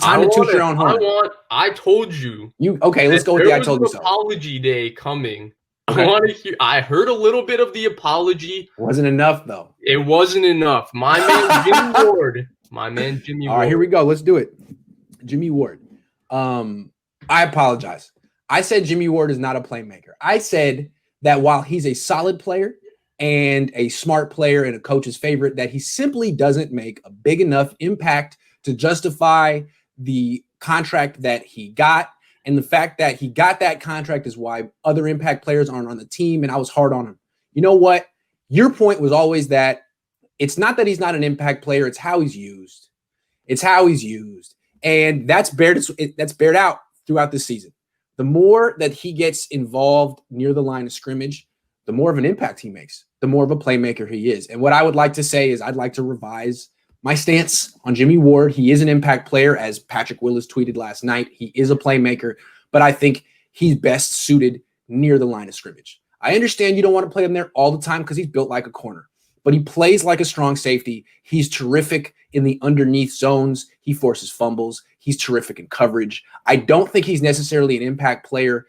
Time to toot your own horn. I told you. Okay, let's go with the I told you so. Apology day coming. Okay. I heard a little bit of the apology. Wasn't enough, though. It wasn't enough. My man, Jimmie Ward. My man, Jimmie Ward. All right, here we go. Let's do it. Jimmie Ward. I apologize. I said Jimmie Ward is not a playmaker. I said that while he's a solid player and a smart player and a coach's favorite, that he simply doesn't make a big enough impact to justify the contract that he got. And the fact that he got that contract is why other impact players aren't on the team. And I was hard on him. You know what? Your point was always that it's not that he's not an impact player. It's how he's used. It's how he's used. And that's bared out throughout the season. The more that he gets involved near the line of scrimmage, the more of an impact he makes, the more of a playmaker he is. And what I would like to say is I'd like to revise my stance on Jimmie Ward. He is an impact player, as Patrick Willis tweeted last night. He is a playmaker, but I think he's best suited near the line of scrimmage. I understand you don't want to play him there all the time because he's built like a corner, but he plays like a strong safety. He's terrific in the underneath zones. He forces fumbles. He's terrific in coverage. I don't think he's necessarily an impact player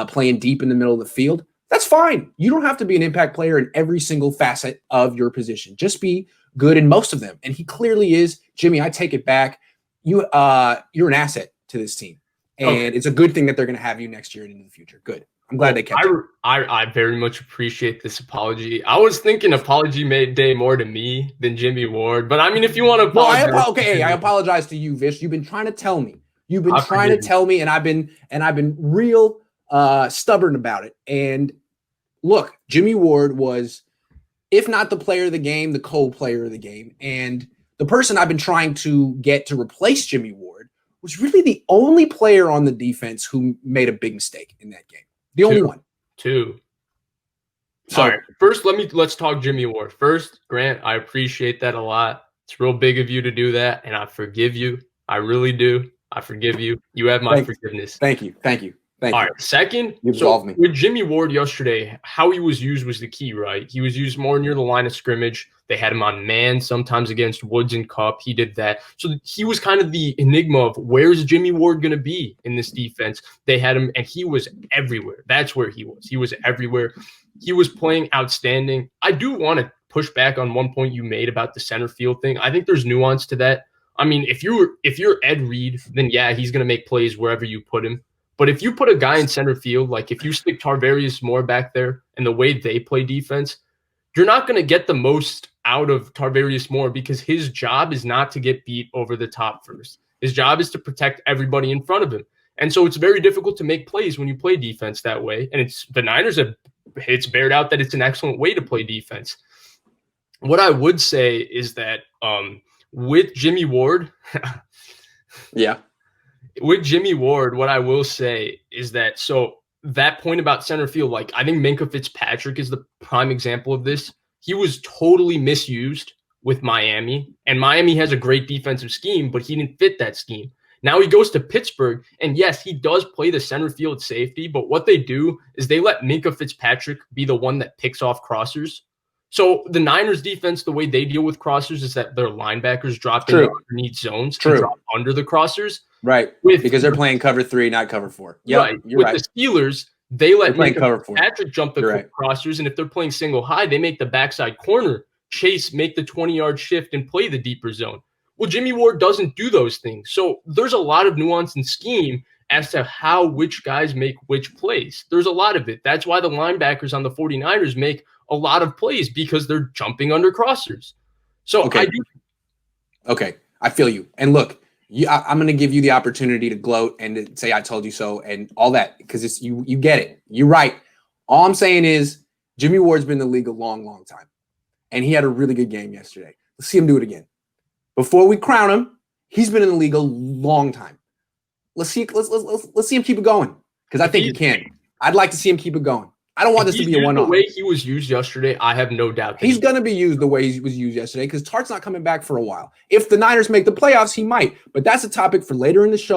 playing deep in the middle of the field. That's fine. You don't have to be an impact player in every single facet of your position. Just be good in most of them. And he clearly is. Jimmy, I take it back. You're an asset to this team. And It's a good thing that they're going to have you next year and into the future. Good. I'm glad they kept it. I very much appreciate this apology. I was thinking apology made day more to me than Jimmie Ward. But I mean, if you want to apologize. I apologize to you, Vish. You've been trying to tell me. And I've been real stubborn about it. And look, Jimmie Ward was, if not the player of the game, the co-player of the game. And the person I've been trying to get to replace Jimmie Ward was really the only player on the defense who made a big mistake in that game. The only one. Two. So, all right. First, let's talk Jimmie Ward. First, Grant, I appreciate that a lot. It's real big of you to do that, and I forgive you. I really do. I forgive you. You have my forgiveness. Thank you. All right. Second, you absolved me. With Jimmie Ward yesterday, how he was used was the key, right? He was used more near the line of scrimmage. They had him on man sometimes against Woods and Kupp. He did that. So he was kind of the enigma of where's Jimmie Ward going to be in this defense. They had him, and he was everywhere. That's where he was. He was everywhere. He was playing outstanding. I do want to push back on one point you made about the center field thing. I think there's nuance to that. I mean, if you're Ed Reed, then yeah, he's going to make plays wherever you put him. But if you put a guy in center field, like if you stick Tarvarius Moore back there and the way they play defense, you're not going to get the most out of Tarvarius Moore because his job is not to get beat over the top first. His job is to protect everybody in front of him. And so it's very difficult to make plays when you play defense that way. And the Niners it's bared out that it's an excellent way to play defense. What I would say is that with Jimmie Ward, yeah. With Jimmie Ward, what I will say is that that point about center field, like I think Minkah Fitzpatrick is the prime example of this. He was totally misused with Miami, and Miami has a great defensive scheme, but he didn't fit that scheme. Now he goes to Pittsburgh, and yes, he does play the center field safety, but what they do is they let Minkah Fitzpatrick be the one that picks off crossers. So the Niners defense, the way they deal with crossers is that their linebackers drop in underneath zones to drop under the crossers. Right, because they're playing cover 3, not cover 4. Yep, right. With the Steelers, they let Patrick jump the crossers, and if they're playing single high, they make the backside corner chase, make the 20-yard shift, and play the deeper zone. Well, Jimmie Ward doesn't do those things. So there's a lot of nuance and scheme as to how which guys make which plays. There's a lot of it. That's why the linebackers on the 49ers make a lot of plays because they're jumping under crossers. So I feel you. And look, I'm going to give you the opportunity to gloat and to say I told you so and all that because you get it. You're right. All I'm saying is Jimmie Ward's been in the league a long, long time, and he had a really good game yesterday. Let's see him do it again. Before we crown him, he's been in the league a long time. Let's see him keep it going because I think he can. I'd like to see him keep it going. I don't want this to be a one-off. The way he was used yesterday, I have no doubt. He's going to be used the way he was used yesterday because Tartt's not coming back for a while. If the Niners make the playoffs, he might. But that's a topic for later in the show.